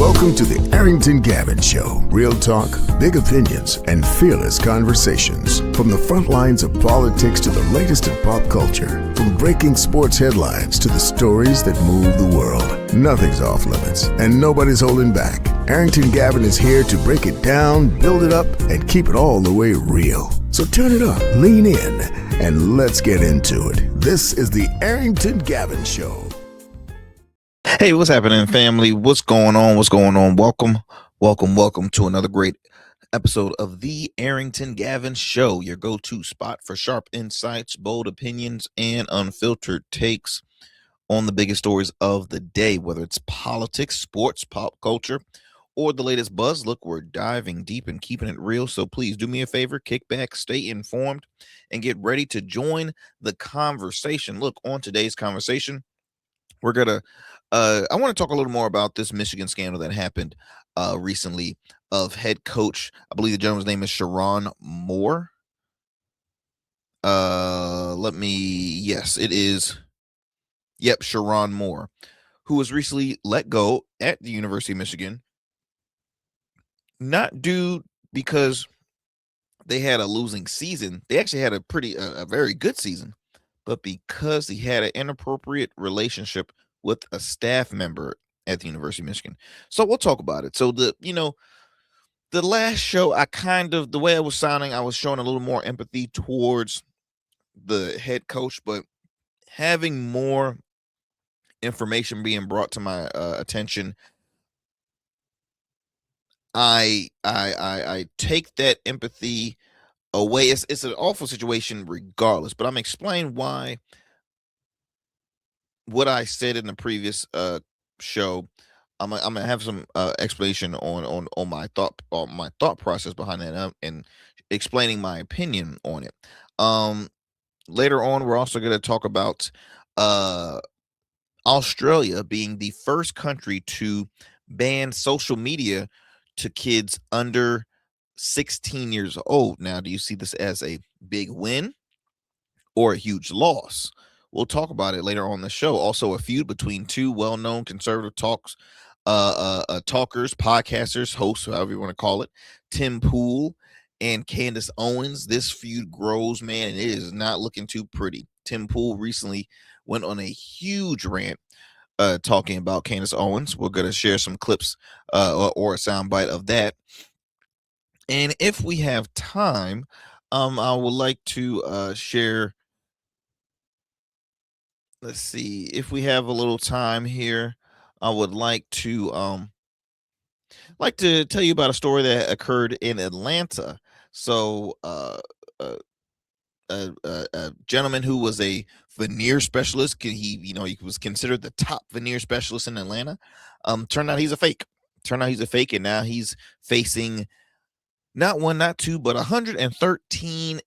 Welcome to the Arrington Gavin Show. Real talk, big opinions, and fearless conversations. From the front lines of politics to the latest in pop culture. From breaking sports headlines to the stories that move the world. Nothing's off limits, and nobody's holding back. Arrington Gavin is here to break it down, build it up, and keep it all the way real. So turn it up, lean in, and let's get into it. This is the Arrington Gavin Show. Hey, what's happening, family? What's going on? Welcome to another great episode of the Arrington Gavin Show, your go-to spot for sharp insights, bold opinions, and unfiltered takes on the biggest stories of the day, whether it's politics, sports, pop culture, or the latest buzz. Look, we're diving deep and keeping it real, so please do me a favor, kick back, stay informed, and get ready to join the conversation. Look, on today's conversation, we're gonna I want to talk a little more about this Michigan scandal that happened recently of head coach. I believe the gentleman's name is Sharon Moore. Yes, it is. Yep, Sharon Moore, who was recently let go at the University of Michigan, not due because they had a losing season. They actually had a very good season, but because he had an inappropriate relationship with a staff member at the University of Michigan. So we'll talk about it. So the last show, the way I was sounding, I was showing a little more empathy towards the head coach, but having more information being brought to my attention, I take that empathy away. It's an awful situation regardless, but I'm explaining why what I said in the previous show. I'm gonna have some explanation on my thought process behind that, and explaining my opinion on it. Later on, we're also going to talk about Australia being the first country to ban social media to kids under 16 years old. Now, do you see this as a big win or a huge loss? We'll talk about it later on the show. Also, a feud between two well-known conservative talkers, podcasters, hosts, however you want to call it, Tim Pool and Candace Owens. This feud grows, man, and it is not looking too pretty. Tim Pool recently went on a huge rant talking about Candace Owens. We're going to share some clips or a soundbite of that. And if we have time, I would like to share. Let's see if we have a little time here. I would like to tell you about a story that occurred in Atlanta. So a gentleman who was a veneer specialist, he was considered the top veneer specialist in Atlanta. Turned out he's a fake. And now he's facing not one, not two, but 113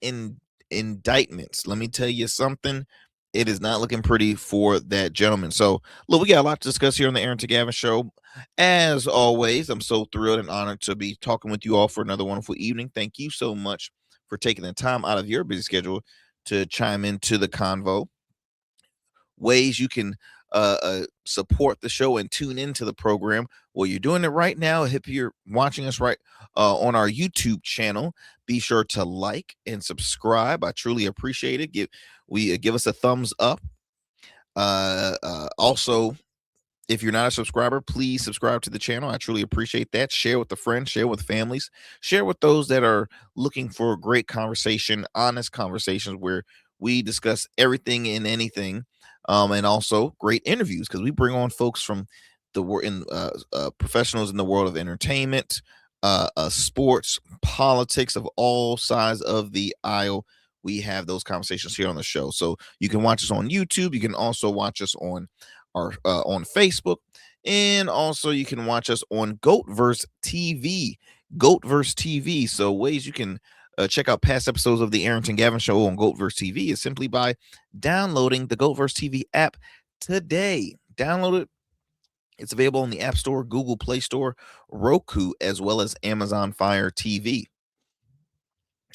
indictments. Let me tell you something. It is not looking pretty for that gentleman. So, look, we got a lot to discuss here on the Arrington Gavin Show. As always, I'm so thrilled and honored to be talking with you all for another wonderful evening. Thank you so much for taking the time out of your busy schedule to chime into the convo. Ways you can support the show and tune into the program. Well, you're doing it right now. If you're watching us right on our YouTube channel, be sure to like and subscribe. I truly appreciate it. Give us a thumbs up. Also, if you're not a subscriber, please subscribe to the channel. I truly appreciate that. Share with a friend, share with families, share with those that are looking for a great conversation, honest conversations where we discuss everything and anything, and also great interviews, because we bring on folks from professionals in the world of entertainment, sports, politics, of all sides of the aisle. We have those conversations here on the show. So you can watch us on YouTube. You can also watch us on on Facebook, and also you can watch us on Goatverse TV. So ways you can check out past episodes of the Arrington Gavin Show on Goatverse TV is simply by downloading the Goatverse TV app today. Download it. It's available in the App Store, Google Play Store, Roku, as well as Amazon Fire TV.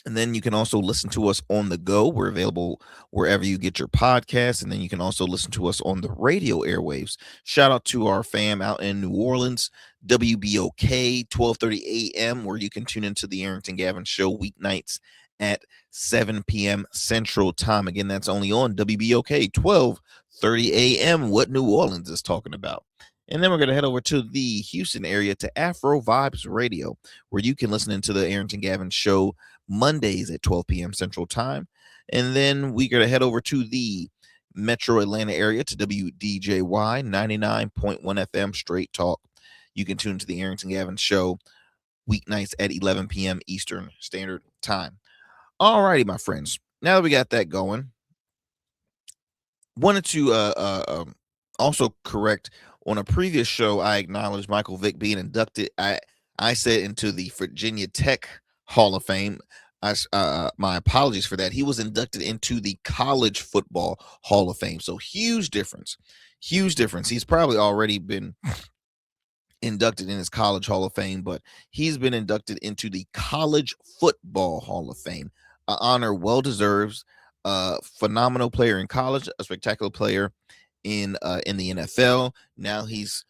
And then you can also listen to us on the go. We're available wherever you get your podcasts. And then you can also listen to us on the radio airwaves. Shout out to our fam out in New Orleans, WBOK 12:30 a.m., where you can tune into the Arrington Gavin Show weeknights at 7 p.m. Central Time. Again, that's only on WBOK 12:30 a.m. What New Orleans is talking about. And then we're going to head over to the Houston area to Afro Vibes Radio, where you can listen into the Arrington Gavin Show Mondays at 12 p.m. Central Time. And then we're going to head over to the Metro Atlanta area to WDJY 99.1 FM Straight Talk. You can tune to the Arrington Gavin Show weeknights at 11 p.m. Eastern Standard Time. All righty, my friends. Now that we got that going, wanted to also correct, on a previous show, I acknowledged Michael Vick being inducted. I said into the Virginia Tech Hall of Fame. My apologies for that. He was inducted into the College Football Hall of Fame. So huge difference. Huge difference. He's probably already been inducted in his College Hall of Fame, but he's been inducted into the College Football Hall of Fame. An honor well deserved. Phenomenal player in college, a spectacular player in the NFL. Now he's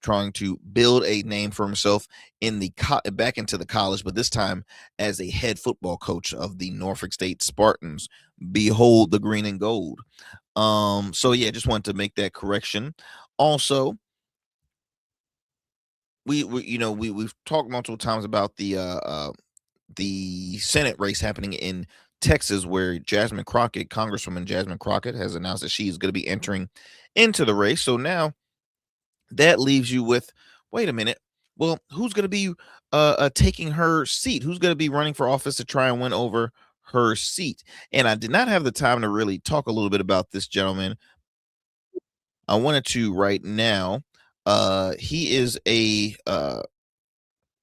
trying to build a name for himself in the back into the college, but this time as a head football coach of the Norfolk State Spartans. Behold the green and gold. So yeah, just wanted to make that correction. Also, we've talked multiple times about the Senate race happening in Texas, where Congresswoman Jasmine Crockett, has announced that she's going to be entering into the race. So now that leaves you with, wait a minute, well, who's going to be taking her seat? Who's going to be running for office to try and win over her seat? And I did not have the time to really talk a little bit about this gentleman. I wanted to right now. He is a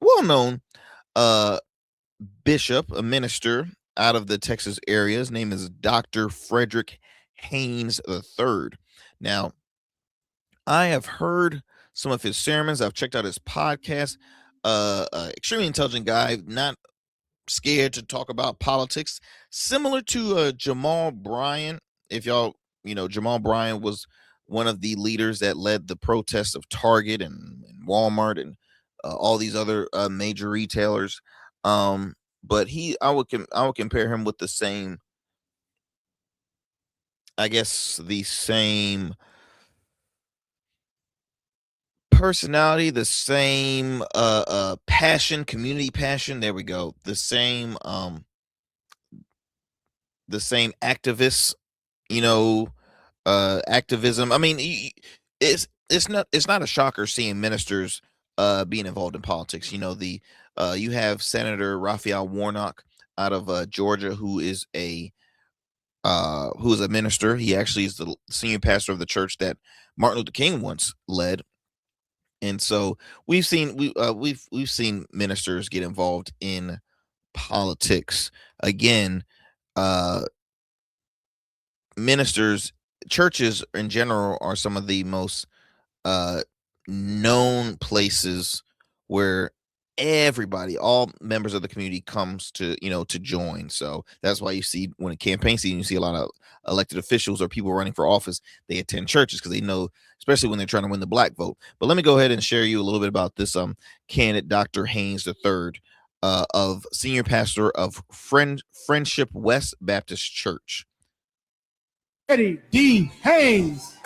well-known bishop, a minister out of the Texas area. His name is Dr. Frederick Haynes III. Now, I have heard some of his sermons. I've checked out his podcast. Extremely intelligent guy, not scared to talk about politics. Similar to Jamal Bryant. If y'all, Jamal Bryant was one of the leaders that led the protests of Target and Walmart and all these other major retailers. But I would compare him with the same, I guess, the same personality, the same passion, community passion. There we go. The same activists, activism. I mean, it's not a shocker seeing ministers being involved in politics. You have Senator Raphael Warnock out of Georgia, who is a minister. He actually is the senior pastor of the church that Martin Luther King once led. And so we've seen ministers get involved in politics. Again, ministers, churches in general, are some of the most known places where everybody, all members of the community, comes to join. So that's why you see, when a campaign season, you see a lot of elected officials or people running for office, they attend churches because they know, especially when they're trying to win the black vote. But let me go ahead and share you a little bit about this candidate, Dr. Haynes III, of senior pastor of Friendship West Baptist Church. Eddie D. Haynes.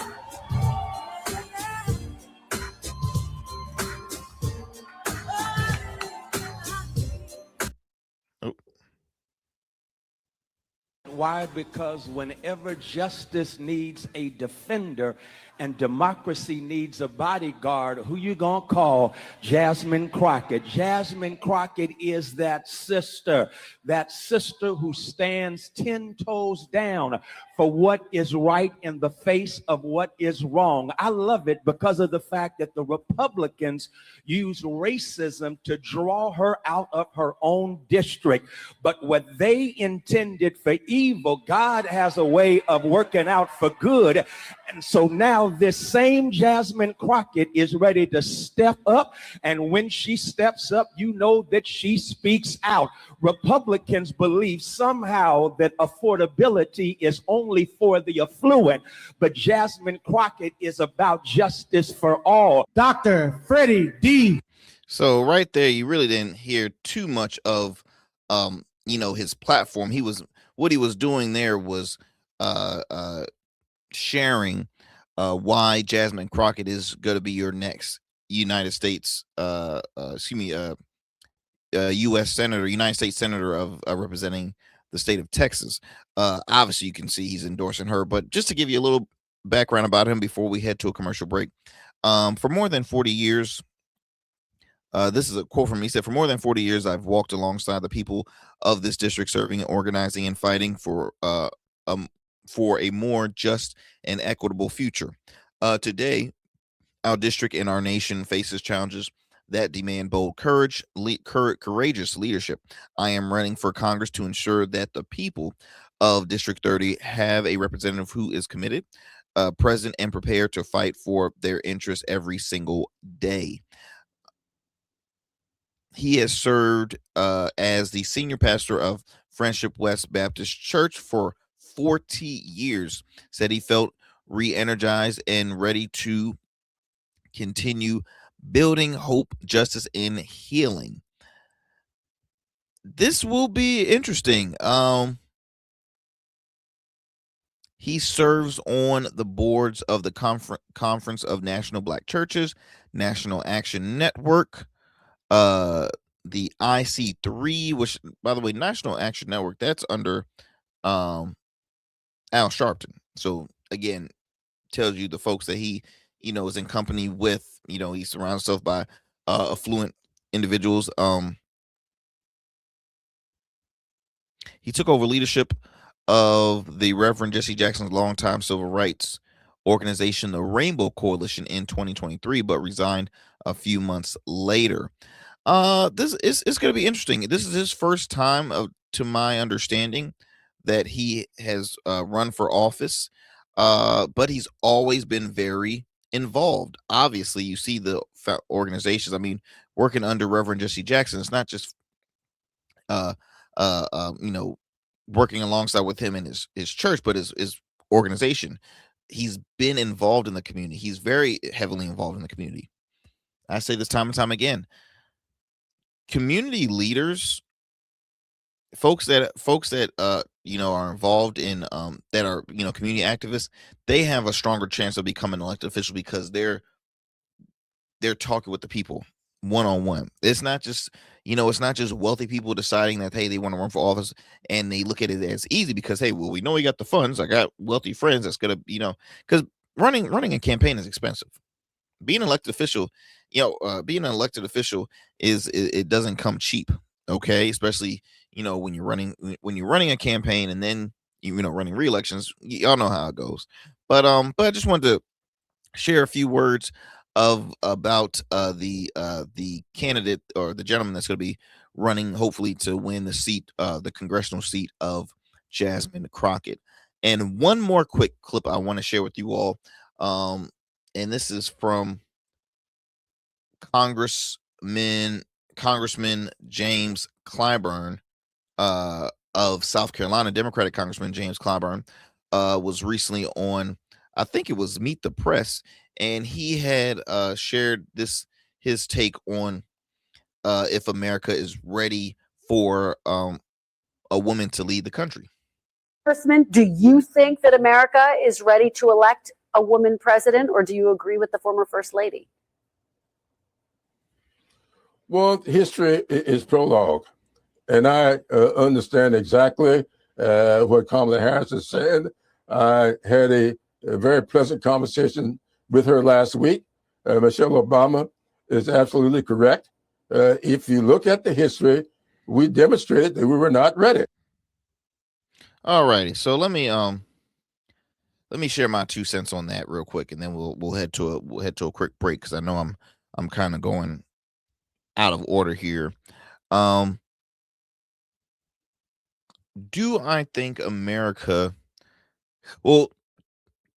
Why? Because whenever justice needs a defender and democracy needs a bodyguard, who you gonna call? Jasmine Crockett. Jasmine Crockett is that sister who stands 10 toes down for what is right in the face of what is wrong. I love it because of the fact that the Republicans use racism to draw her out of her own district. But what they intended for evil, God has a way of working out for good. And so now this same Jasmine Crockett is ready to step up. And when she steps up, you know that she speaks out. Republicans believe somehow that affordability is only for the affluent, but Jasmine Crockett is about justice for all. Dr. Freddie D. So right there, you really didn't hear too much of, his platform. What he was doing there was sharing why Jasmine Crockett is going to be your next United States, U.S. Senator, United States Senator of representing the state of Texas. Obviously, you can see he's endorsing her. But just to give you a little background about him before we head to a commercial break, for more than 40 years, this is a quote from me. He said, "For more than 40 years, I've walked alongside the people of this district, serving, organizing, and fighting for a more just and equitable future. Today, our district and our nation faces challenges that demand bold courageous leadership. I am running for Congress to ensure that the people of District 30 have a representative who is committed, present, and prepared to fight for their interests every single day." He has served as the senior pastor of Friendship West Baptist Church for 40 years. Said he felt re-energized and ready to continue building hope, justice, and healing. This will be interesting. He serves on the boards of the Conference of National Black Churches, National Action Network, the IC3, which, by the way, National Action Network, that's under Al Sharpton. So again, tells you the folks that he, is in company with. He surrounds himself by affluent individuals. He took over leadership of the Reverend Jesse Jackson's longtime civil rights organization, the Rainbow Coalition, in 2023, but resigned a few months later. This is it's going to be interesting. This is his first time, to my understanding, that he has run for office, but he's always been very involved. Obviously, you see the organizations. I mean, working under Reverend Jesse Jackson, it's not just uh, working alongside with him in his church, but his organization. He's been involved in the community. He's very heavily involved in the community. I say this time and time again. Community leaders, folks that are involved in that are community activists, they have a stronger chance of becoming an elected official because they're talking with the people one-on-one. It's not just wealthy people deciding that, hey, they want to run for office, and they look at it as easy because, hey, well, we know we got the funds, I got wealthy friends that's gonna, because running a campaign is expensive. Being an elected official, being an elected official it doesn't come cheap. Okay, especially when you're running a campaign and then running re-elections. Y'all know how it goes. But I just wanted to share a few words about the candidate, or the gentleman that's going to be running, hopefully, to win the seat, the congressional seat of Jasmine Crockett. And one more quick clip I want to share with you all. And this is from Congressman James Clyburn of South Carolina. Democratic Congressman James Clyburn was recently on, I think it was Meet the Press, and he had shared his take on if America is ready for a woman to lead the country. Congressman, do you think that America is ready to elect a woman president, or do you agree with the former First Lady? Well, history is prologue, and I understand exactly what Kamala Harris has said. I had a very pleasant conversation with her last week. Michelle Obama is absolutely correct. If you look at the history, we demonstrated that we were not ready. All righty, so let me share my 2 cents on that real quick, and then we'll head to a quick break because I know I'm kind of going out of order here. Do I think America? Well,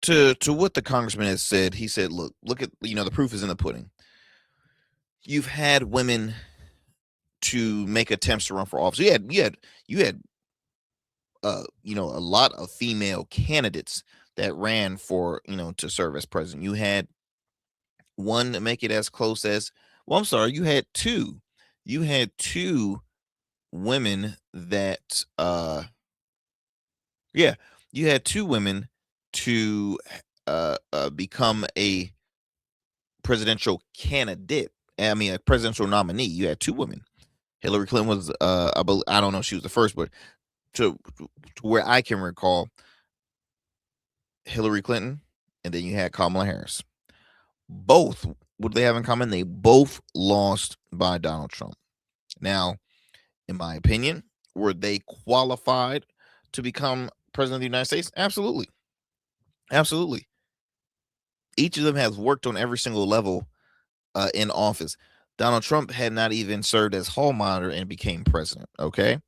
to what the congressman has said, he said, look at, the proof is in the pudding. You've had women to make attempts to run for office. You had a lot of female candidates that ran for, to serve as president. You had one to make it as close as, well, I'm sorry, you had two women that you had two women to become a presidential candidate. I mean, a presidential nominee. You had two women. Hillary Clinton was, I don't know if she was the first, but to where I can recall, Hillary Clinton, and then you had Kamala Harris. Both, what do they have in common? They both lost by Donald Trump. Now, in my opinion, were they qualified to become president of the United States? Absolutely. Absolutely. Each of them has worked on every single level in office. Donald Trump had not even served as hall monitor and became president. Okay.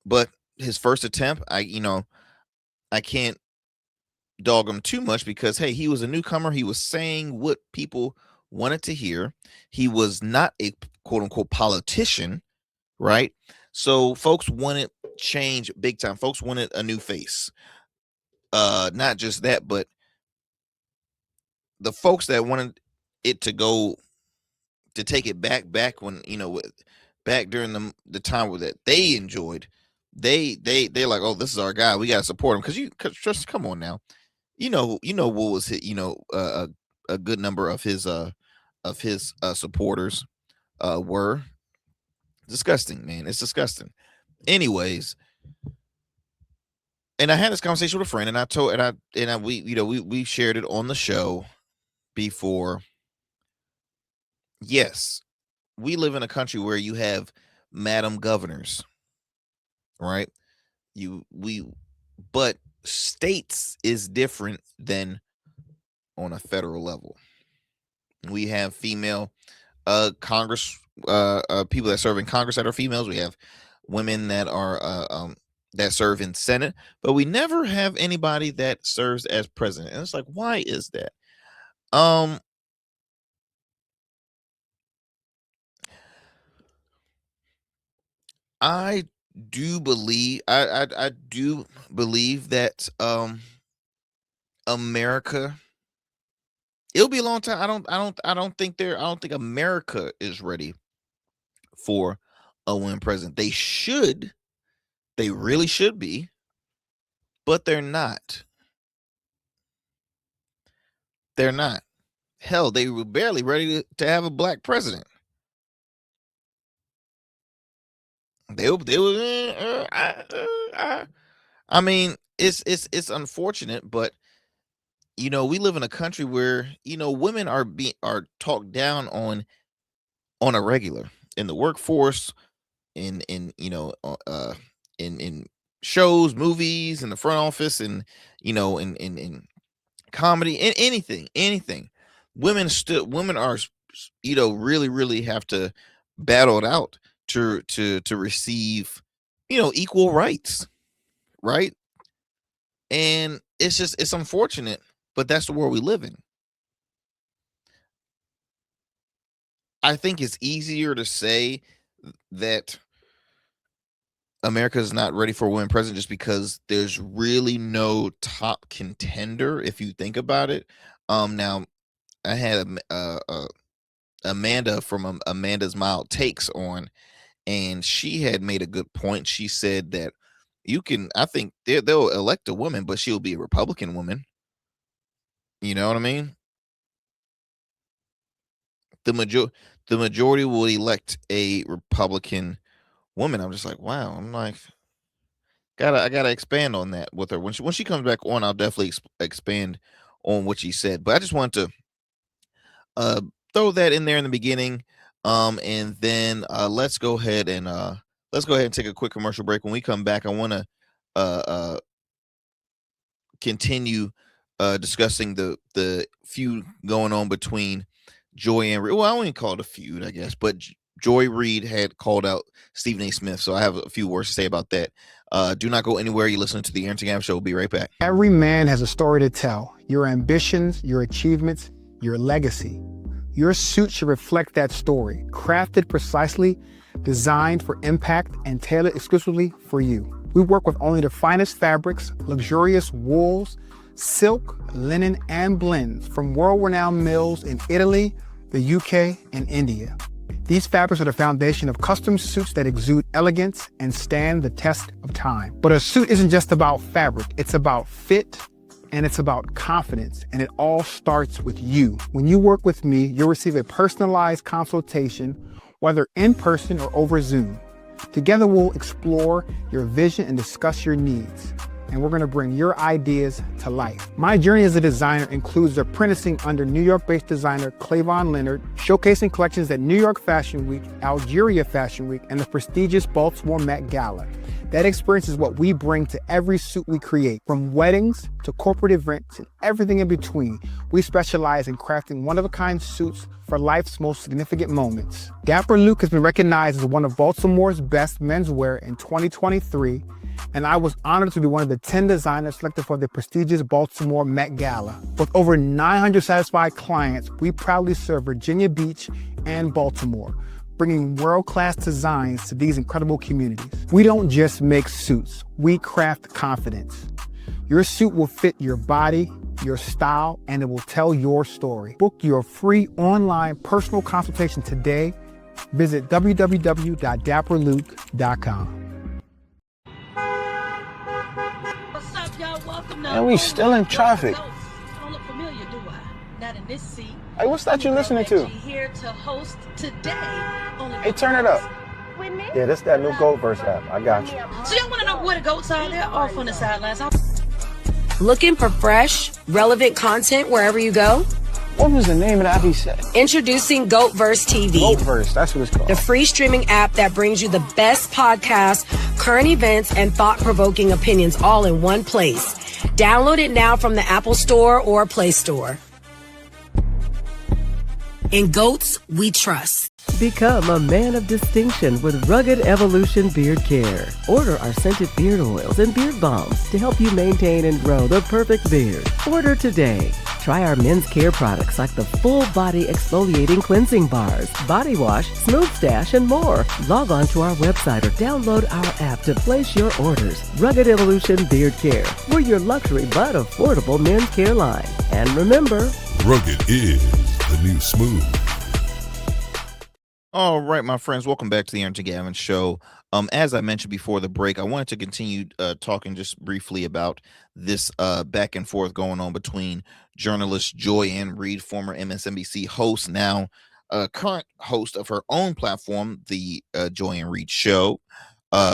But his first attempt, I can't dog him too much because, hey, he was a newcomer. He was saying what people wanted to hear. He was not a quote unquote politician, right? So folks wanted change big time. Folks wanted a new face. Not just that, but the folks that wanted it to go, to take it back when, back during the time with that they enjoyed, they're like, oh, this is our guy, we got to support him, because just come on now, what was it, a good number of his supporters were disgusting, man. It's disgusting. Anyways, and I had this conversation with a friend, and I told, we shared it on the show before. Yes, we live in a country where you have madam governors, right? But states is different than on a federal level. We have female Congress people that serve in Congress that are females. We have women that are that serve in Senate, but we never have anybody that serves as president. And it's like, why is that? I do believe I do believe that America, it'll be a long time. I don't think America is ready for a woman president. They really should be, but they're not. They're not. Hell, they were barely ready to have a black president. They were. I mean, it's unfortunate, but we live in a country where women are talked down on a regular, in the workforce, in in shows, movies, in the front office, and in comedy, and anything. Women are really have to battle it out to receive equal rights, right? And it's unfortunate, but that's the world we live in. I think it's easier to say that America is not ready for a women president just because there's really no top contender if you think about it. Now I had Amanda from Amanda's Mild Takes on, and she had made a good point. She said that I think they'll elect a woman, but she'll be a Republican woman. You know what I mean? The majority will elect a Republican woman. I'm just like, wow. I'm like, I gotta expand on that with her when she comes back on. I'll definitely expand on what she said. But I just wanted to throw that in there in the beginning, and then let's go ahead and take a quick commercial break. When we come back, I want to continue discussing the feud going on between Joy and Reid. Well, I wouldn't call it a feud, I guess, but Joy Reid had called out Stephen A. Smith, so I have a few words to say about that. Do not go anywhere. You're listening to the Arrington Gavin Show. We'll be right back. Every man has a story to tell. Your ambitions, your achievements, your legacy. Your suit should reflect that story, crafted precisely, designed for impact, and tailored exclusively for you. We work with only the finest fabrics, luxurious wools, silk, linen, and blends from world-renowned mills in Italy, the UK, and India. These fabrics are the foundation of custom suits that exude elegance and stand the test of time. But a suit isn't just about fabric, it's about fit, and it's about confidence, and it all starts with you. When you work with me, you'll receive a personalized consultation, whether in person or over Zoom. Together, we'll explore your vision and discuss your needs, and we're gonna bring your ideas to life. My journey as a designer includes apprenticing under New York-based designer Clavon Leonard, showcasing collections at New York Fashion Week, Algeria Fashion Week, and the prestigious Baltimore Met Gala. That experience is what we bring to every suit we create, from weddings to corporate events and everything in between. We specialize in crafting one-of-a-kind suits for life's most significant moments. Dapper Luke has been recognized as one of Baltimore's best menswear in 2023, and I was honored to be one of the 10 designers selected for the prestigious Baltimore Met Gala. With over 900 satisfied clients, we proudly serve Virginia Beach and Baltimore, bringing world-class designs to these incredible communities. We don't just make suits, we craft confidence. Your suit will fit your body, your style, and it will tell your story. Book your free online personal consultation today. Visit www.dapperluke.com. What's up, y'all? Welcome to And we still in traffic. I don't look familiar, do I? Not in this seat. Hey, what's that you listening to? Here to host today. Hey, turn it up. With me? Yeah, this that new Goat Verse app. I got you. So y'all want to know where the goats are? They're off on the sidelines. Looking for fresh, relevant content wherever you go? What was the name of that he said? Introducing GoatVerse TV. GoatVerse, that's what it's called. The free streaming app that brings you the best podcasts, current events, and thought-provoking opinions all in one place. Download it now from the Apple Store or Play Store. In goats, we trust. Become a man of distinction with Rugged Evolution Beard Care. Order our scented beard oils and beard balms to help you maintain and grow the perfect beard. Order today. Try our men's care products like the full body exfoliating cleansing bars, body wash, smooth stash, and more. Log on to our website or download our app to place your orders. Rugged Evolution Beard Care. We're your luxury but affordable men's care line. And remember, Rugged is the new smooth. All right, my friends, welcome back to the Arrington Gavin Show. As I mentioned before the break, I wanted to continue talking just briefly about this back and forth going on between journalist Joy Ann Reid, former MSNBC host, now current host of her own platform, the Joy Ann Reid Show,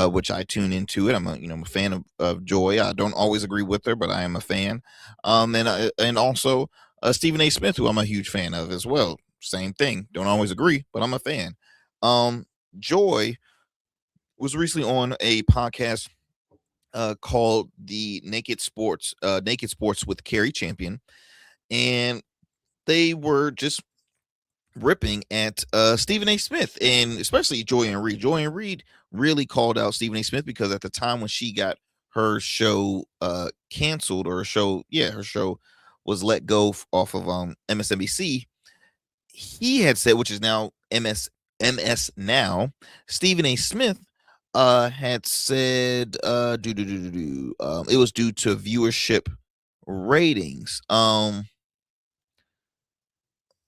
which I tune into it. I'm a fan of Joy. I don't always agree with her, but I am a fan. And also Stephen A. Smith, who I'm a huge fan of as well. Same thing. Don't always agree, but I'm a fan. Joy was recently on a podcast called the Naked Sports with Carrie Champion, and they were just ripping at Stephen A. Smith, and especially Joy Ann Reid. Joy Ann Reid really called out Stephen A. Smith because at the time when she got her show canceled, or her show was let go off of MSNBC, he had said, which is now MS Now, Stephen A. Smith had said it was due to viewership ratings.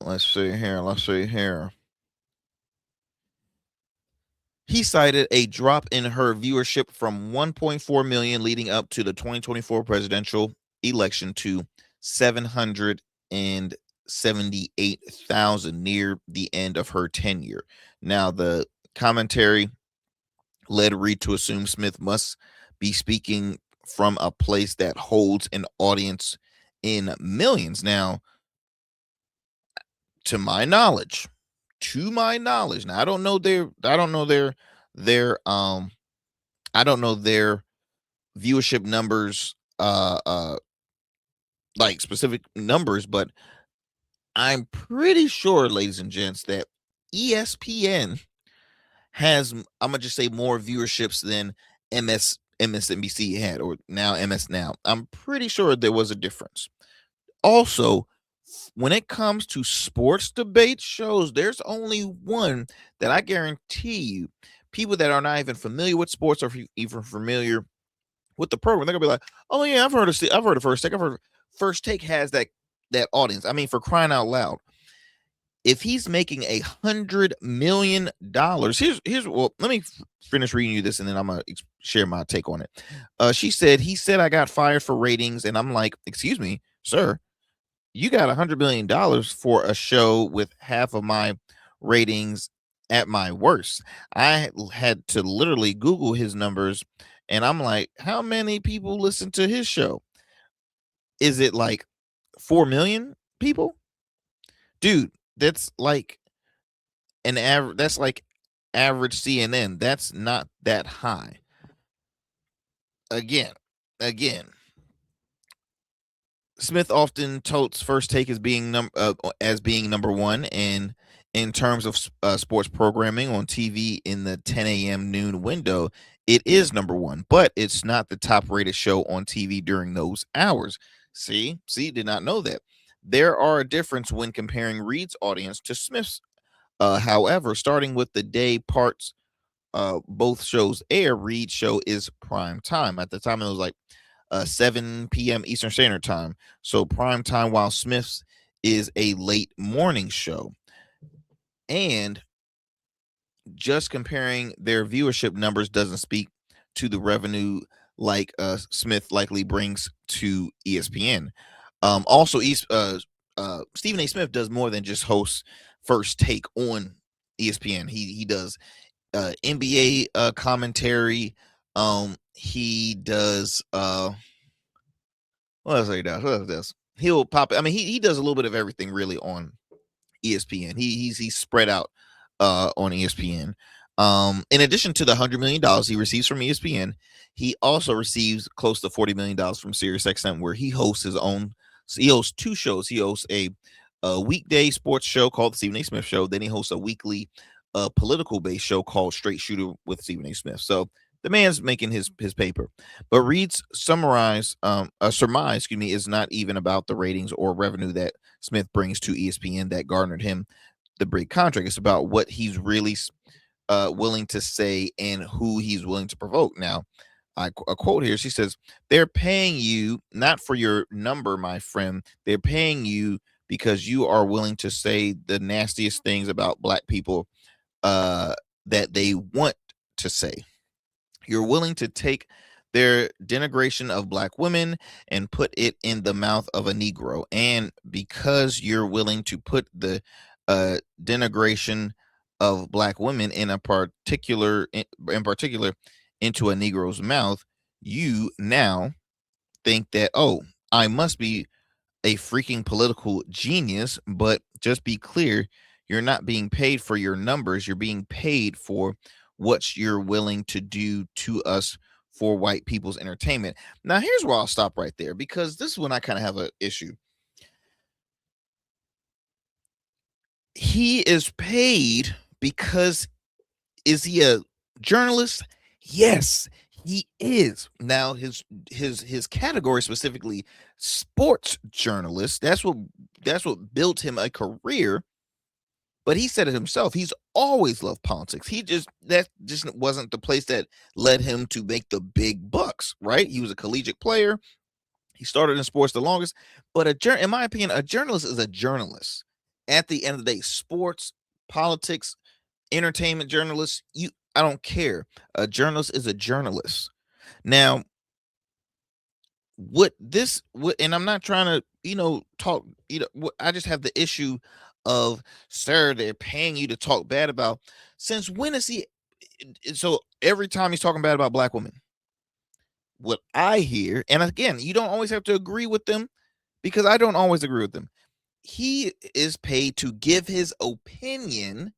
Let's see here. He cited a drop in her viewership from 1.4 million leading up to the 2024 presidential election to 778,000 near the end of her tenure. Now, the commentary led Reid to assume Smith must be speaking from a place that holds an audience in millions. Now, to my knowledge, now I don't know their viewership numbers, like specific numbers, but I'm pretty sure, ladies and gents, that ESPN has, I'm gonna just say, more viewerships than MSNBC had, or now MS Now. I'm pretty sure there was a difference. Also, when it comes to sports debate shows, there's only one that I guarantee you, people that are not even familiar with sports or even familiar with the program, they're gonna be like, "Oh yeah, I've heard of First Take. I've heard First Take has that audience. I mean, for crying out loud, if he's making $100 million, here's well, let me finish reading you this, and then I'm gonna share my take on it. He said I got fired for ratings, and I'm like, excuse me, sir, you got $100 million for a show with half of my ratings at my worst. I had to literally Google his numbers, and I'm like, how many people listen to his show? Is it like 4 million people? Dude, that's like that's like average CNN. That's not that high. Again, Smith often totes First Take as being number one, and in terms of sports programming on TV in the 10 a.m. noon window, it is number one, but it's not the top rated show on TV during those hours. See, did not know that. There are a difference when comparing Reid's audience to Smith's. However, starting with the day parts, both shows air, Reid's show is prime time. At the time, it was like 7 p.m. Eastern Standard Time. So prime time, while Smith's is a late morning show. And just comparing their viewership numbers doesn't speak to the revenue like Smith likely brings to ESPN. Also, Stephen A. Smith does more than just host First Take on ESPN. He does NBA commentary. He does what else he does? He'll pop. I mean, he does a little bit of everything really on ESPN. He's spread out on ESPN. In addition to the $100 million he receives from ESPN, he also receives close to $40 million from SiriusXM, where he hosts his own. So he hosts two shows. He hosts a weekday sports show called the Stephen A. Smith Show. Then he hosts a weekly political-based show called Straight Shooter with Stephen A. Smith. So the man's making his paper. But Reid's surmise, is not even about the ratings or revenue that Smith brings to ESPN that garnered him the big contract. It's about what he's really willing to say and who he's willing to provoke. Now, a quote here, she says, "They're paying you not for your number, my friend. They're paying you because you are willing to say the nastiest things about black people that they want to say. You're willing to take their denigration of black women and put it in the mouth of a Negro. And because you're willing to put the denigration of black women in particular into a Negro's mouth, you now think that, oh, I must be a freaking political genius. But just be clear, you're not being paid for your numbers. You're being paid for what you're willing to do to us for white people's entertainment." Now, here's where I'll stop right there, because this is when I kind of have an issue. He is paid because, is he a journalist? Yes, he is. Now, his category, specifically sports journalist, that's what built him a career. But he said it himself. He's always loved politics. That just wasn't the place that led him to make the big bucks, right? He was a collegiate player. He started in sports the longest. But in my opinion, a journalist is a journalist. At the end of the day, sports, politics, entertainment journalists, I don't care. A journalist is a journalist. Now, and I'm not trying to, talk, I just have the issue of, sir, they're paying you to talk bad about. Since when is he? So every time he's talking bad about black women, what I hear, and again, you don't always have to agree with them, because I don't always agree with them. He is paid to give his opinion,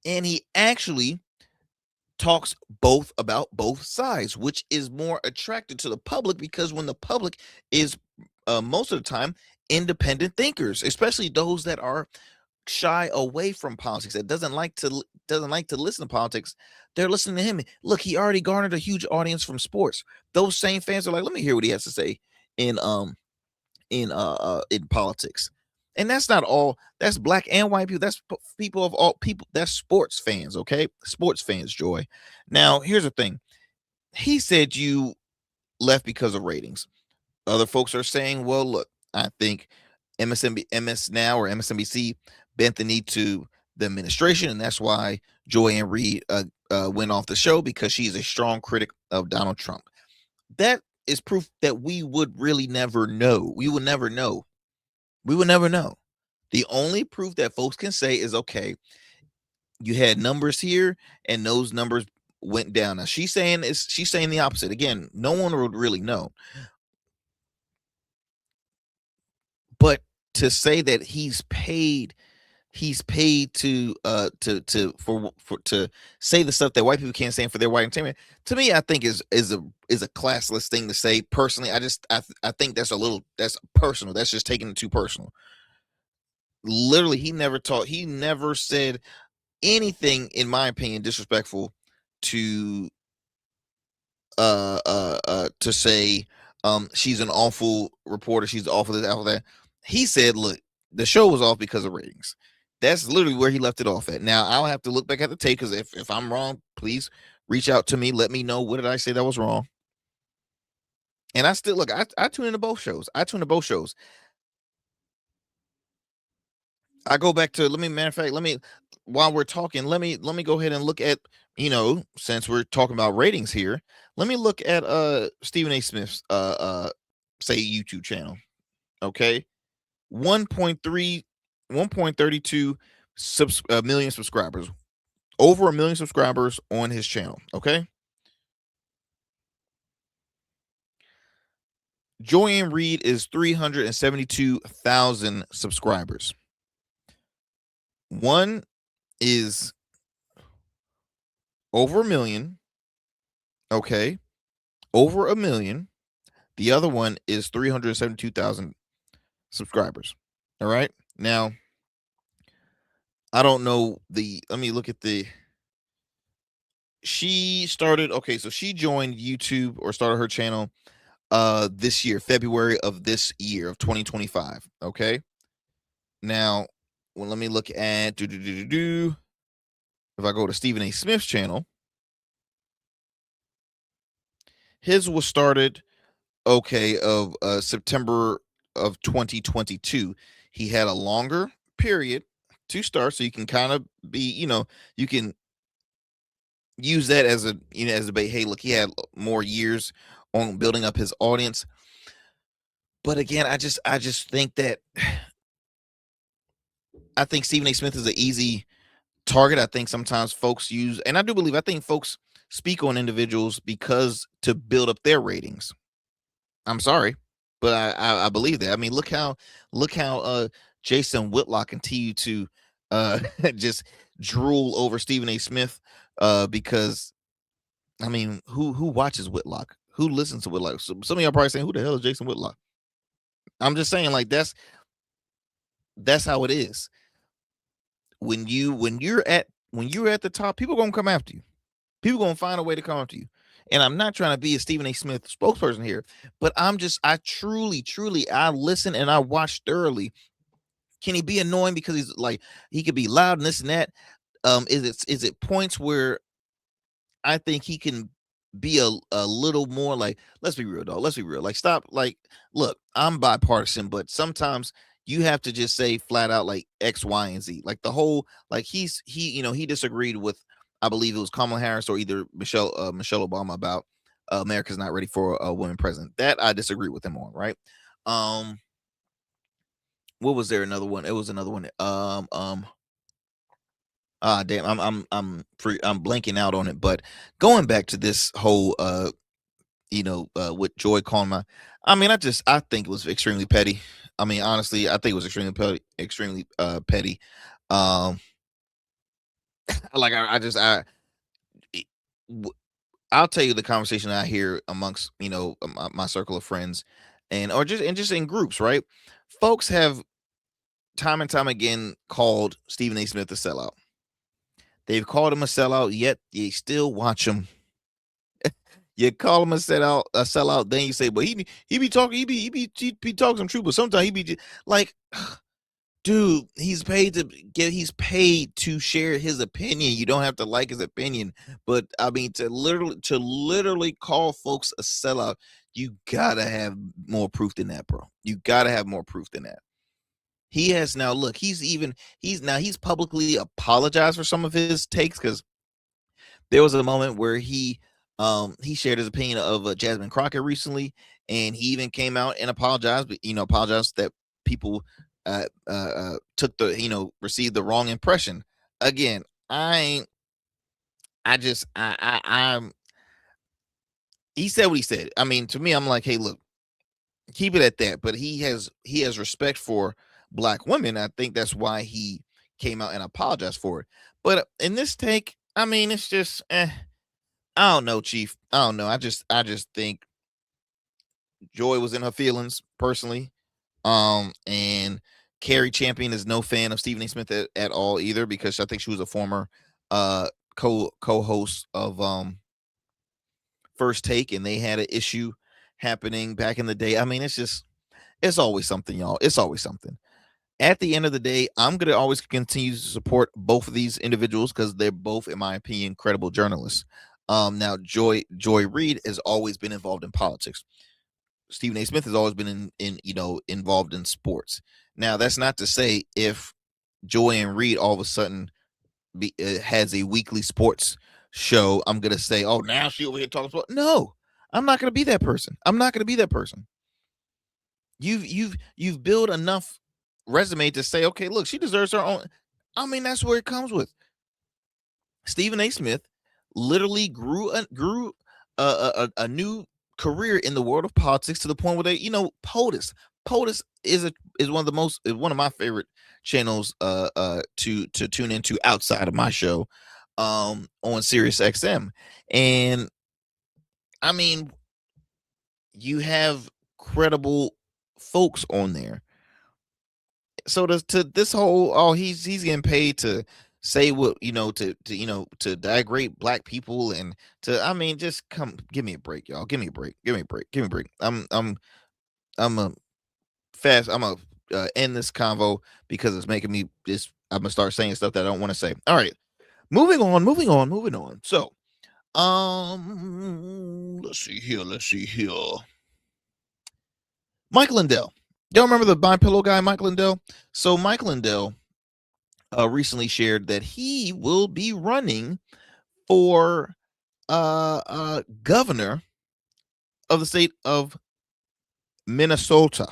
and he actually talks about both sides, which is more attractive to the public, because when the public is most of the time independent thinkers, especially those that are shy away from politics, that doesn't like to listen to politics, they're listening to him. Look, he already garnered a huge audience from sports. Those same fans are like, let me hear what he has to say in in politics. And that's not all. That's black and white people. That's people of all people. That's sports fans. Okay, sports fans. Joy. Now, here's the thing. He said you left because of ratings. Other folks are saying, well, look, I think MS Now or MSNBC bent the knee to the administration, and that's why Joy and Reid went off the show, because she's a strong critic of Donald Trump. That is proof that we would really never know. We would never know. We would never know. The only proof that folks can say is, okay, you had numbers here, and those numbers went down. Now she's saying the opposite. Again, no one would really know. But to say that he's paid to say the stuff that white people can't say for their white entertainment, to me, I think is a classless thing to say. Personally, I think that's personal. That's just taking it too personal. Literally, he never said anything, in my opinion, disrespectful to say she's an awful reporter, she's awful this, awful that. He said, look, the show was off because of ratings. That's literally where he left it off at. Now I'll have to look back at the tape, because if I'm wrong, please reach out to me, let me know, what did I say that was wrong. And I still look, I tune into both shows. I go back to, while we're talking, let me go ahead and look at, since we're talking about ratings here, let me look at Stephen A. Smith's say YouTube channel. Okay. 1.32 million subscribers, over 1 million subscribers on his channel. Okay. Joy and Reid is 372,000 subscribers. One is over 1 million. Okay. Over 1 million. The other one is 372,000 subscribers. All right. Now, I don't know let me look at she started, okay, so she joined YouTube, or started her channel this year, February of this year of 2025. Okay. Now, let me look at if I go to Stephen A. Smith's channel, his was started of September of 2022. He had a longer period to start, so you can kind of be, you can use that as a debate. Hey, look, he had more years on building up his audience. But again, I just think that I think Stephen A. Smith is an easy target. I think sometimes folks I think folks speak on individuals because to build up their ratings. I'm sorry, but I believe that. I mean, look how Jason Whitlock continued to just drool over Stephen A. Smith because, I mean, who watches Whitlock? Who listens to Whitlock? So some of y'all probably saying, who the hell is Jason Whitlock? I'm just saying, like, that's how it is. When you're at the top, people gonna come after you. People gonna find a way to come after you. And I'm not trying to be a Stephen A. Smith spokesperson here, but I truly, I listen and I watch thoroughly. Can he be annoying because he's like, he could be loud and this and that? Is it points where I think he can be a little more like, let's be real, dog. Let's be real. Like, stop. Like, look, I'm bipartisan, but sometimes you have to just say flat out, like, X, Y, and Z. Like, the whole, like, he disagreed with, I believe it was Kamala Harris or either Michelle Obama about America's not ready for a woman president. That I disagree with him on, right? What was there another one? It was another one. Damn, I'm blanking out on it. But going back to this whole with Joy calling I think it was extremely petty. I mean, honestly, I think it was extremely petty. Like, I'll tell you the conversation I hear amongst my circle of friends, and just in groups, right? Folks have time and time again called Stephen A. Smith a sellout. They've called him a sellout, yet you still watch him. You call him a sellout. Then you say, "But he be talking, he be talking some truth." But sometimes he be like, dude, he's paid to share his opinion. You don't have to like his opinion, but I mean to literally call folks a sellout, you gotta have more proof than that, bro. You gotta have more proof than that. He has now look, he's publicly apologized for some of his takes, because there was a moment where he shared his opinion of Jasmine Crockett recently, and he even came out and apologized, but apologized that people took received the wrong impression. Again, I'm he said what he said. I mean, to me, I'm like, hey, look, keep it at that. But he has respect for Black women. I think that's why he came out and apologized for it. But in this take, I mean, it's just I don't know, Chief. I don't know. I just think Joy was in her feelings personally. And Carrie Champion is no fan of Stephen A. Smith at all either, because I think she was a former co-host of First Take, and they had an issue happening back in the day. I mean, it's always something, y'all. It's always something. At the end of the day, I'm gonna always continue to support both of these individuals because they're both, in my opinion, credible journalists. Now Joy Reid has always been involved in politics. Stephen A. Smith has always been involved in sports. Now, that's not to say if Joy and Reid all of a sudden has a weekly sports show, I'm gonna say, oh, now she over here talking about. No, I'm not gonna be that person. I'm not gonna be that person. You've built enough resume to say, okay, look, she deserves her own. I mean, that's where it comes with. Stephen A. Smith literally grew a new career in the world of politics, to the point where they, POTUS is one of my favorite channels to tune into outside of my show on Sirius XM. And I mean, you have credible folks on there. So to this whole, he's getting paid to say what, to degrade Black people, and I mean, just give me a break, y'all. Give me a break. I'm a end this convo because it's making me I'm gonna start saying stuff that I don't want to say. All right, moving on. So let's see here. Mike Lindell. Y'all remember the My Pillow guy, Mike Lindell? So Mike Lindell recently shared that he will be running for governor of the state of Minnesota.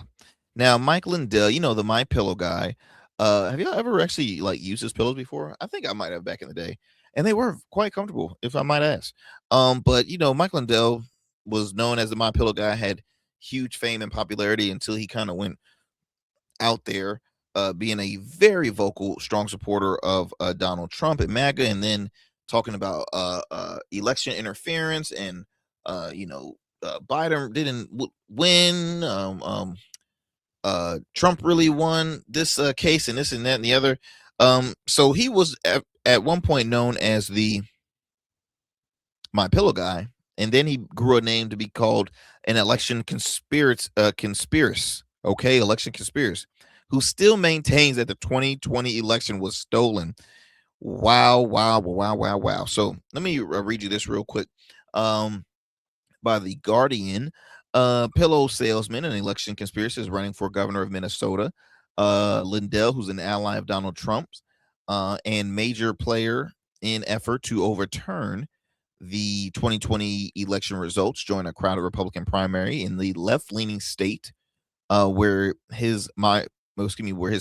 Now, Mike Lindell, the My Pillow guy. Have y'all ever actually used his pillows before? I think I might have back in the day, and they were quite comfortable, if I might ask. But Mike Lindell was known as the My Pillow guy, had huge fame and popularity until he kind of went out there being a very vocal, strong supporter of Donald Trump and MAGA, and then talking about election interference, and Biden didn't win. Trump really won this case, and this and that and the other. So he was at one point known as the My Pillow guy, and then he grew a name to be called an election conspiracy. Okay, election conspiracy, who still maintains that the 2020 election was stolen. Wow. So let me read you this real quick. By The Guardian, pillow salesman and election conspiracy is running for governor of Minnesota. Lindell, who's an ally of Donald Trump's and major player in effort to overturn the 2020 election results, joined a crowded Republican primary in the left-leaning state where his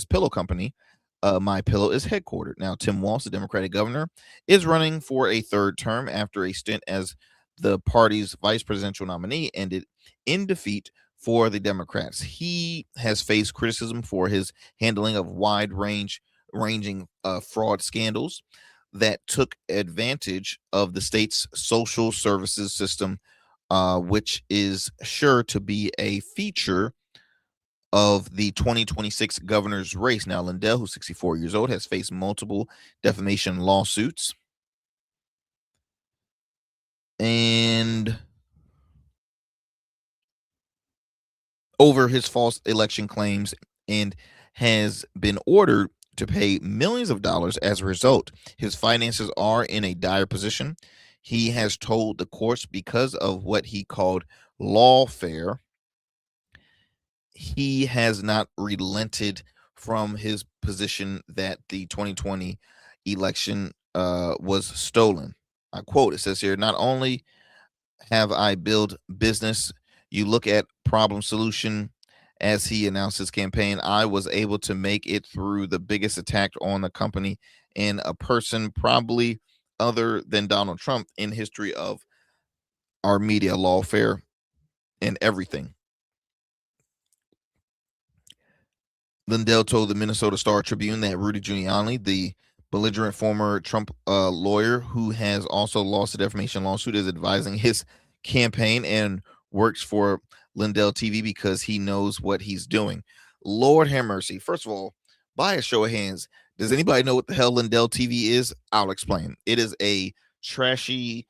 pillow company, My Pillow, is headquartered. Now, Tim Walz, the Democratic governor, is running for a third term after a stint as the party's vice presidential nominee ended in defeat for the Democrats. He has faced criticism for his handling of wide-ranging fraud scandals that took advantage of the state's social services system, which is sure to be a feature of the 2026 governor's race. Now, Lindell, who's 64 years old, has faced multiple defamation lawsuits. And over his false election claims, and has been ordered to pay millions of dollars as a result. His finances are in a dire position. He has told the courts, because of what he called lawfare, he has not relented from his position that the 2020 election was stolen. I quote, it says here, "Not only have I built business, you look at problem solution." As he announced his campaign, "I was able to make it through the biggest attack on the company and a person probably other than Donald Trump in history of our media, lawfare, and everything." Lindell told the Minnesota Star Tribune that Rudy Giuliani, the belligerent former Trump lawyer who has also lost a defamation lawsuit, is advising his campaign and works for Lindell TV because he knows what he's doing. Lord have mercy. First of all, by a show of hands, does anybody know what the hell Lindell TV is? I'll explain. It is a trashy,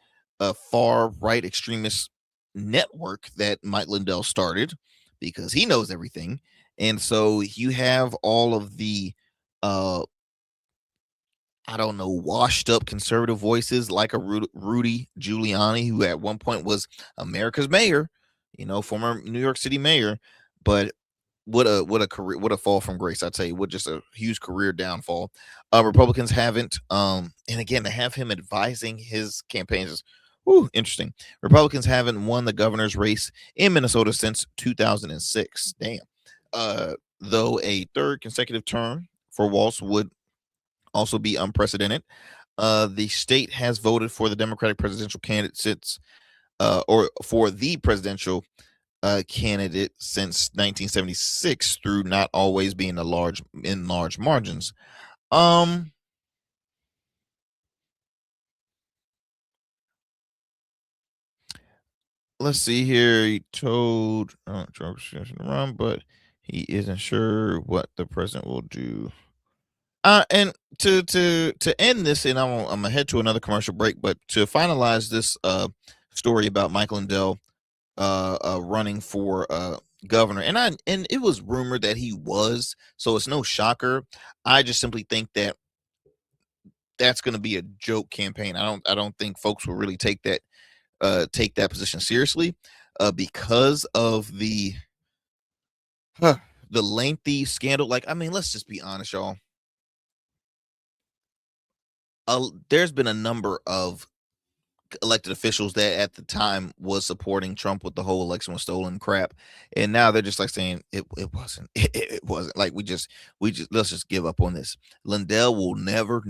far right extremist network that Mike Lindell started because he knows everything. And so you have all of the I don't know, washed up conservative voices like a Rudy Giuliani, who at one point was America's mayor, former New York City mayor. But what a career, what a fall from grace. I tell you, what just a huge career downfall. Republicans haven't, and again, to have him advising his campaigns is interesting. Republicans haven't won the governor's race in Minnesota since 2006. Damn. Though a third consecutive term for Walz would also be unprecedented. The state has voted for the Democratic presidential candidate since, or for the presidential candidate since 1976, through not always being in large margins. Let's see here. He told Trump to run, but he isn't sure what the president will do. And to end this, and I'm gonna head to another commercial break, but to finalize this story about Michael Lindell running for governor, and it was rumored that he was, so it's no shocker. I just simply think that that's going to be a joke campaign. I don't think folks will really take that position seriously because of the lengthy scandal. Like, I mean, let's just be honest, y'all. There's been a number of elected officials that at the time was supporting Trump with the whole election was stolen crap, and now they're just like saying it wasn't. It wasn't. Like, we just let's just give up on this. Lindell will never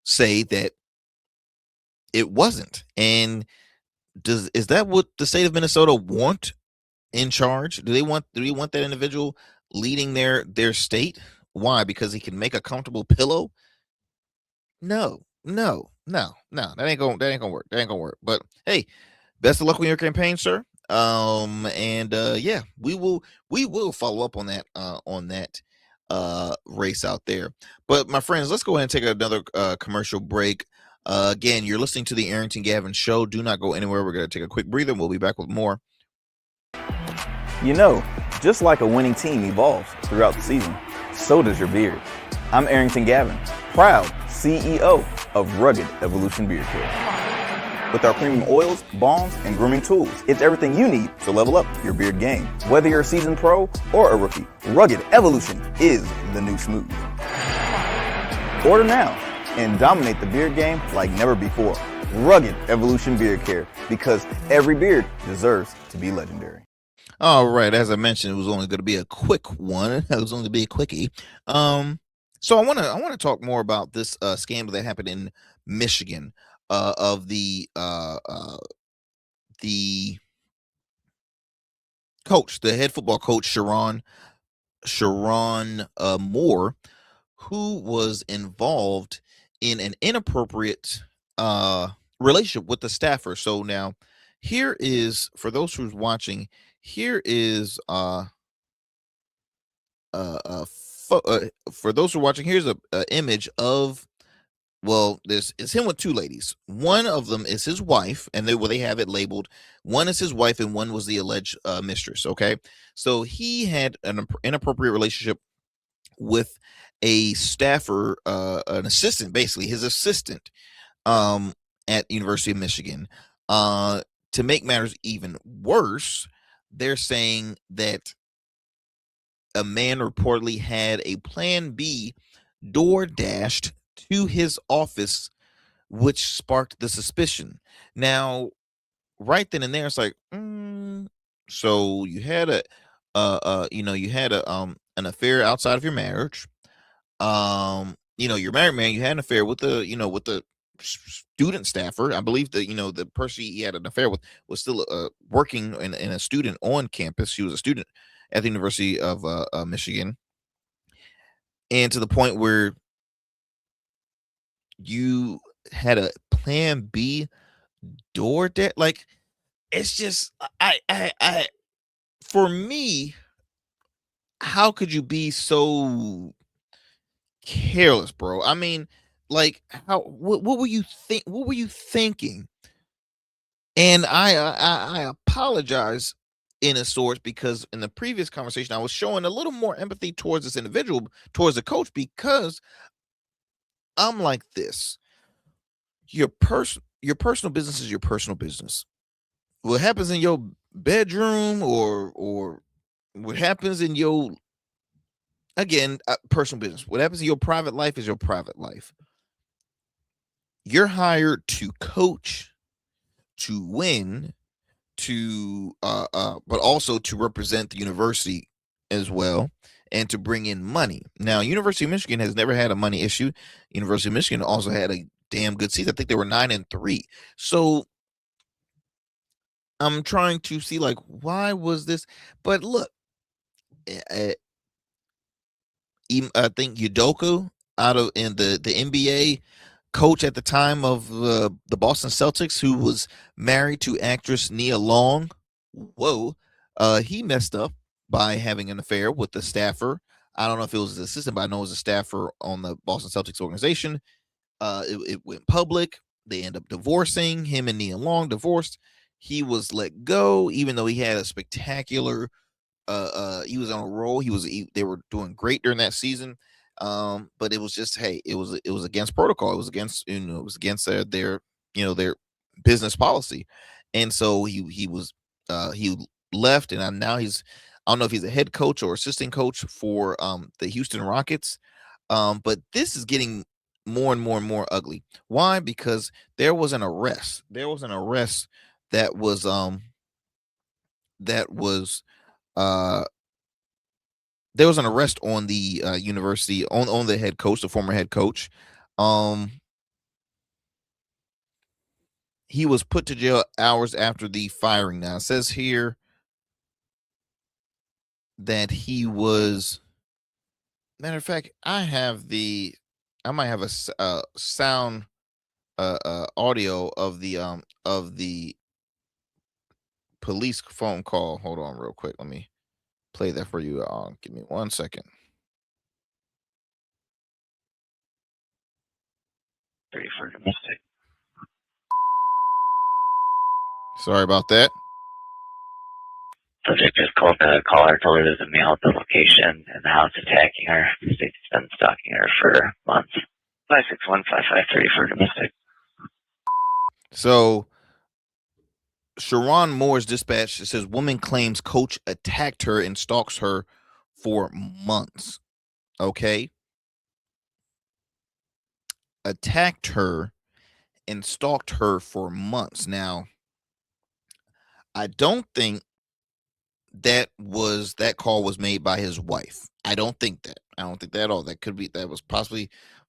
say that it wasn't. And is that what the state of Minnesota want in charge? Do we want that individual leading their state? Why? Because he can make a comfortable pillow? No. That ain't gonna work. That ain't gonna work. But hey, best of luck with your campaign, sir. Yeah, we will follow up on that race out there. But my friends, let's go ahead and take another commercial break. Again, you're listening to the Arrington Gavin Show. Do not go anywhere. We're gonna take a quick breather and we'll be back with more. Just like a winning team evolves throughout the season, so does your beard. I'm Arrington Gavin, proud CEO of Rugged Evolution Beard Care. With our premium oils, balms, and grooming tools, it's everything you need to level up your beard game. Whether you're a seasoned pro or a rookie, Rugged Evolution is the new smooth. Order now and dominate the beard game like never before. Rugged Evolution Beard Care, because every beard deserves to be legendary. All right, as I mentioned, it was only going to be a quick one. It was only going to be a quickie. So I want to talk more about this scandal that happened in Michigan of the coach, the head football coach Sharon Moore, who was involved in an inappropriate relationship with the staffer. So now, here is, for those who's watching, here is for those who are watching, here's a image of, well, it's him with two ladies. One of them is his wife, and they have it labeled. One is his wife, and one was the alleged mistress. Okay, so he had an inappropriate relationship with a staffer, an assistant, basically his assistant, at University of Michigan. To make matters even worse, they're saying that a man reportedly had a plan B door dashed to his office, which sparked the suspicion. Now, right then and there, it's like, so you had you had an affair outside of your marriage. You're married man, you had an affair with the student staffer. I believe that the person he had an affair with was still working in a student on campus. She was a student at the University of Michigan, and to the point where you had a plan B door that, like, it's just, I for me, how could you be so careless, bro? I mean, like, what were you thinking? And I apologize in a sort, because in the previous conversation I was showing a little more empathy towards this individual, towards the coach, because I'm like this. Your personal business is your personal business. What happens in your bedroom or what happens in your, again, personal business. What happens in your private life is your private life. You're hired to coach, to win, to but also to represent the university as well, and to bring in money. Now, University of Michigan has never had a money issue. University of Michigan also had a damn good season. I think they were 9-3. So I'm trying to see, like, why was this? But look, I think Udoka in the NBA coach at the time of the Boston Celtics, who was married to actress Nia Long. Whoa, he messed up by having an affair with the staffer. I don't know if it was his assistant, but I know it was a staffer on the Boston Celtics organization. It went public. They end up divorcing. Him and Nia Long divorced. He was let go, even though he had a spectacular. He was on a roll. They were doing great during that season. But it was just, hey, it was against protocol. It was against their business policy, and so he left, and now I don't know if he's a head coach or assistant coach for the Houston Rockets. But this is getting more and more and more ugly. Why? Because there was an arrest. There was an arrest that was there was an arrest on the university, on the head coach, the former head coach. He was put to jail hours after the firing. Now, it says here that he was. Matter of fact, I might have a sound audio of the police phone call. Hold on, real quick. Let me play that for you. Give me 1 second. Ready for domestic. Sorry about that. Subject just called the caller, told her there's a male at the location and the house attacking her. State's been stalking her for months. 561-5530 for domestic. So, Sharon Moore's dispatch, it says woman claims coach attacked her and stalks her for months. Okay. Attacked her and stalked her for months. Now, I don't think that call was made by his wife. I don't think that at all. That was possibly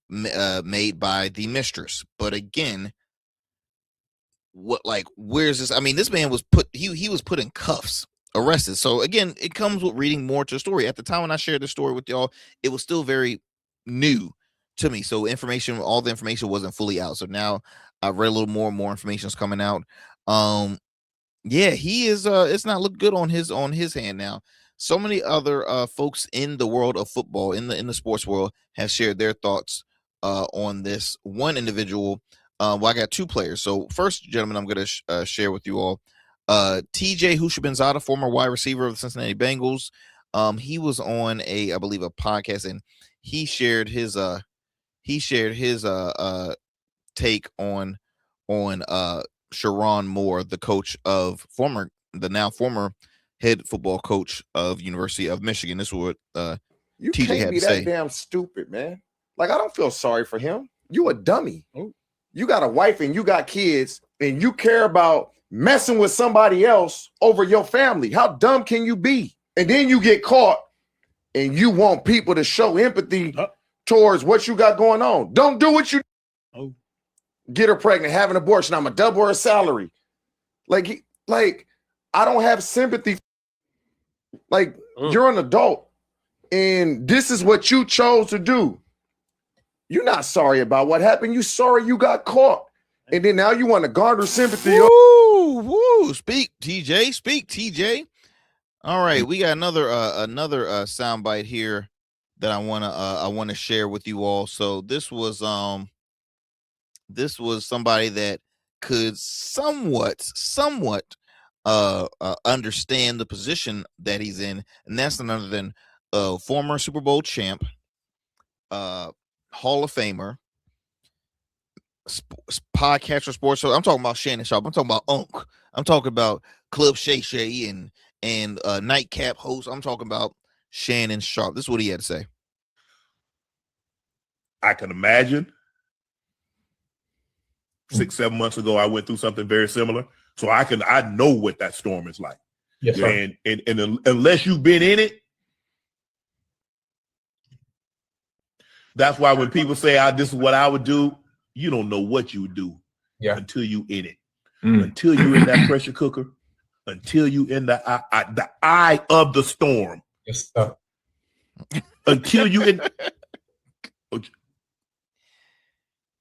made by the mistress. But again, where's this? I mean, this man was he was put in cuffs, arrested. So again, it comes with reading more to the story. At the time when I shared the story with y'all, it was still very new to me. So all the information wasn't fully out. So now I've read a little more information is coming out. Yeah, he is. It's not look good on his hand now. So many other folks in the world of football, in the sports world, have shared their thoughts on this one individual. Well, I got two players. So first, gentlemen, I'm going to share with you all TJ Houshmandzadeh, former wide receiver of the Cincinnati Bengals. He was on I believe a podcast, and he shared his take on Sharon Moore, the coach of the now former head football coach of University of Michigan. This is what You TJ can't had be to that say. damn stupid, man. Like, I don't feel sorry for him. You a dummy. You got a wife and you got kids, and you care about messing with somebody else over your family. How dumb can you be? And then you get caught, and you want people to show empathy towards what you got going on. Don't do what you get her pregnant, have an abortion. I'm a double her salary. Like I don't have sympathy. Like, you're an adult, and this is what you chose to do. You're not sorry about what happened. You're sorry you got caught. And then now you want to garner sympathy. Woo! Speak, TJ. Speak, TJ. All right, we got another soundbite here that I wanna share with you all. So this was somebody that could somewhat understand the position that he's in, and that's none other than former Super Bowl champ, Hall of Famer, podcaster, sports show. I'm talking about Shannon Sharp. I'm talking about Unc. I'm talking about Club Shay Shay and Nightcap host. I'm talking about Shannon Sharp. This is what he had to say. I can imagine 6-7 months ago, I went through something very similar. So I know what that storm is like. Yes, sir. And unless you've been in it, that's why when people say, this is what I would do, you don't know what you would do until you in it. Until you in that pressure cooker, until you in the eye of the storm. Yes, sir. Until you in.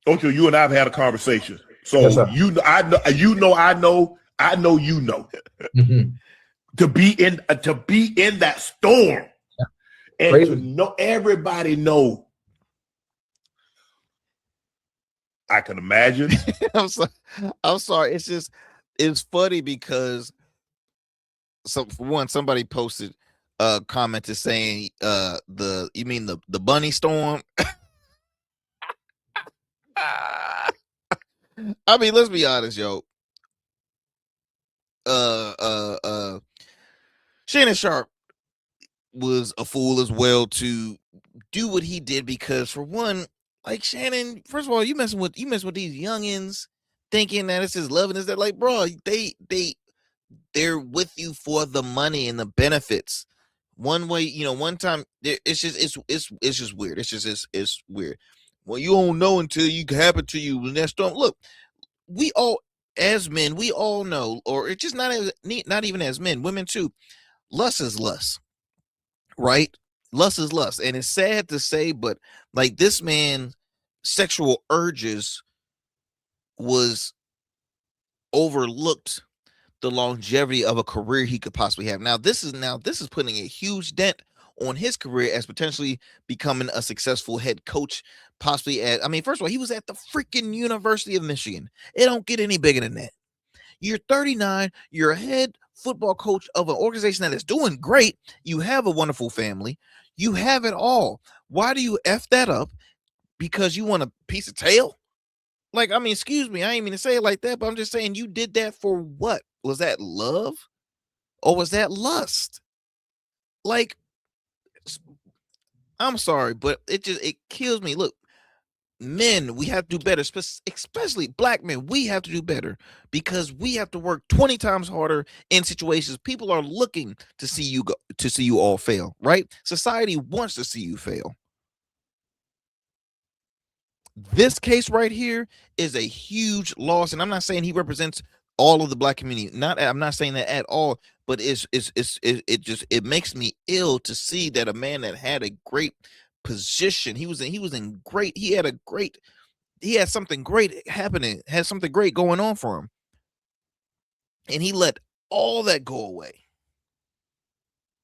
Okay, you and I have had a conversation. So Yes, sir. I know. Mm-hmm. To be in that storm, and Crazy. to know everybody know. I can imagine. I'm sorry. It's funny because for one, somebody posted a comment to saying you mean the bunny storm. I mean, let's be honest, yo. Shannon Sharp was a fool as well to do what he did, because for one, like, Shannon, first of all, you messing with these youngins thinking that it's just loving. Is that, like, bro, they're with you for the money and the benefits. One way, one time, it's just weird. It's weird. Well, you don't know until you happen to you when that storm. Look, we all, as men, we all know, or it's just not even as men, women too. Lust is lust, right? Lust is lust, and it's sad to say, but like, this man's sexual urges was overlooked the longevity of a career he could possibly have. Now this is putting a huge dent on his career as potentially becoming a successful head coach, possibly first of all, he was at the freaking University of Michigan. It don't get any bigger than that. You're 39, you're a head football coach of an organization that is doing great. You have a wonderful family. You have it all. Why do you F that up? Because you want a piece of tail? Like, excuse me, I ain't mean to say it like that, but I'm just saying, you did that for what? Was that love? Or was that lust? Like, I'm sorry, but it kills me. Look, men, we have to do better, especially black men. We have to do better, because we have to work 20 times harder in situations. People are looking to see you all fail, right? Society wants to see you fail. This case right here is a huge loss, and I'm not saying he represents all of the black community. I'm not saying that at all, but it makes me ill to see that a man that had a great position, he had something great happening, had something great going on for him, and he let all that go away,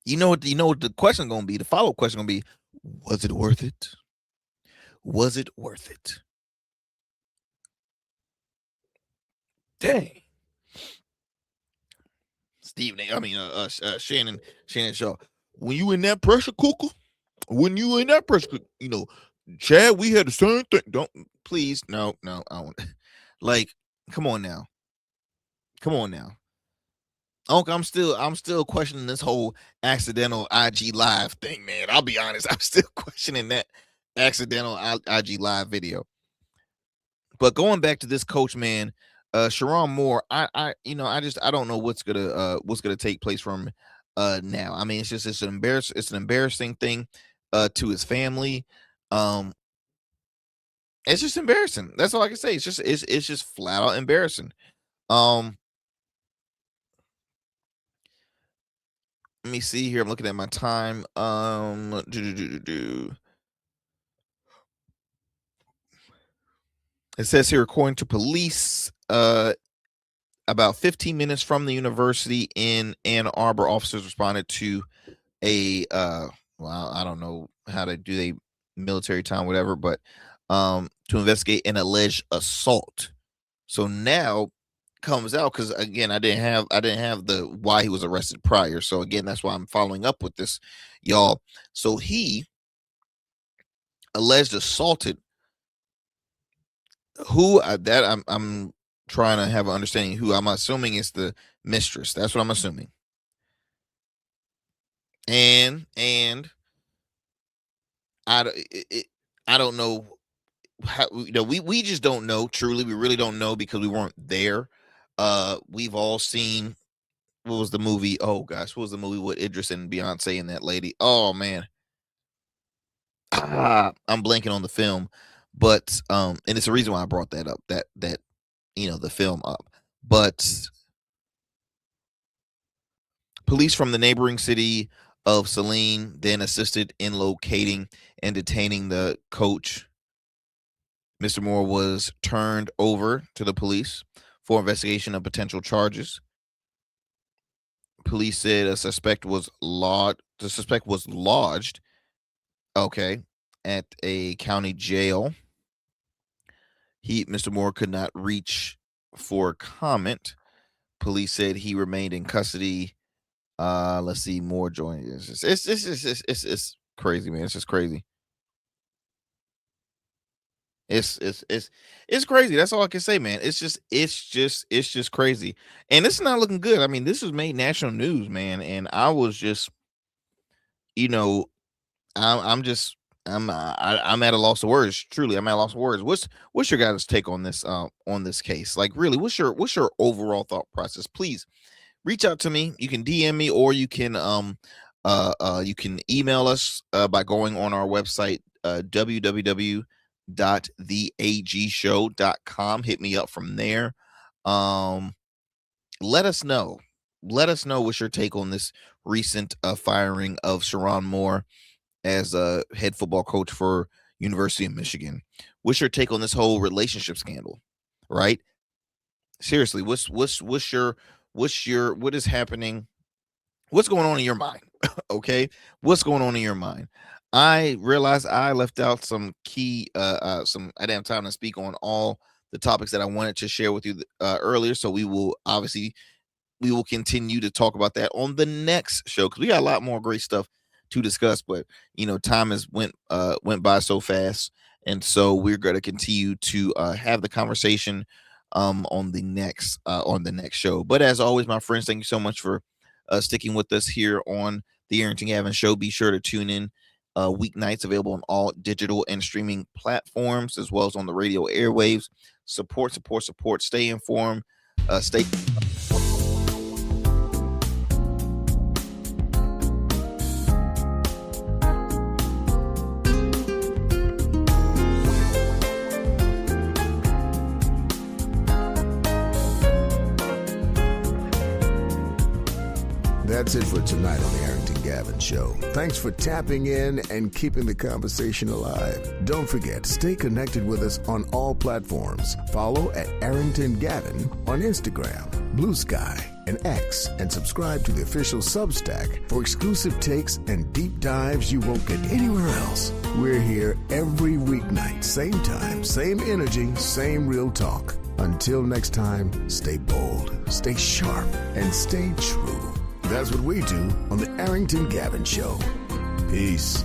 you know what the question gonna be? The follow-up question gonna be, was it worth it? Was it worth it? Dang. Shannon Shaw. When you in that pressure cooker, Chad, we had the same thing. Don't please, no, I don't. Like, come on now. Uncle, I'm still questioning this whole accidental IG live thing, man. I'll be honest, I'm still questioning that accidental IG live video. But going back to this coach, man, Sherrone Moore, I don't know what's gonna take place from now. I mean, it's an embarrassing thing to his family. It's just embarrassing. That's all I can say. It's just flat out embarrassing. Let me see here. I'm looking at my time. It says here, according to police, about 15 minutes from the university in Ann Arbor, officers responded to a I don't know how to do they military time, whatever, but to investigate an alleged assault. So now comes out, because again, I didn't have the why he was arrested prior. So again, that's why I'm following up with this, y'all. So he alleged assaulted who I'm trying to have an understanding who. I'm assuming it's the mistress. That's what I'm assuming. And I don't know how, we just don't know. Truly, we really don't know, because we weren't there. We've all seen, what was the movie? Oh gosh, what was the movie with Idris and Beyonce and that lady? Oh man, I'm blanking on the film, but and it's the reason why I brought that up. That the film up, but police from the neighboring city of Saline then assisted in locating and detaining the coach. Mr. Moore was turned over to the police for investigation of potential charges. Police said the suspect was lodged, at a county jail. Mr. Moore could not reach for comment. Police said he remained in custody. Let's see, Moore joined. It's crazy, man. It's just crazy. It's crazy. That's all I can say, man. It's just crazy, and it's not looking good. I mean, this was made national news, man, and I was just, I'm at a loss of words. Truly, I'm at a loss of words. What's your guys' take on this case? Like, really, what's your overall thought process? Please reach out to me. You can DM me, or you can email us by going on our website, www.theagshow.com. Hit me up from there. Let us know what's your take on this recent firing of Sherrone Moore as a head football coach for University of Michigan. What's your take on this whole relationship scandal? Right? Seriously, what is happening? What's going on in your mind? Okay, what's going on in your mind? I realized I left out some key I didn't have time to speak on all the topics that I wanted to share with you earlier. So we will continue to talk about that on the next show, because we got a lot more great stuff to discuss. But time has went by so fast, and so we're going to continue to have the conversation on the next show. But as always, my friends, thank you so much for sticking with us here on the Arrington Gavin Show. Be sure to tune in weeknights, available on all digital and streaming platforms, as well as on the radio airwaves. Support. Stay informed. Stay. That's it for tonight on the Arrington Gavin Show. Thanks for tapping in and keeping the conversation alive. Don't forget, stay connected with us on all platforms. Follow at Arrington Gavin on Instagram, Blue Sky, and X, and subscribe to the official Substack for exclusive takes and deep dives you won't get anywhere else. We're here every weeknight, same time, same energy, same real talk. Until next time, stay bold, stay sharp, and stay true. That's what we do on the Arrington Gavin Show. Peace.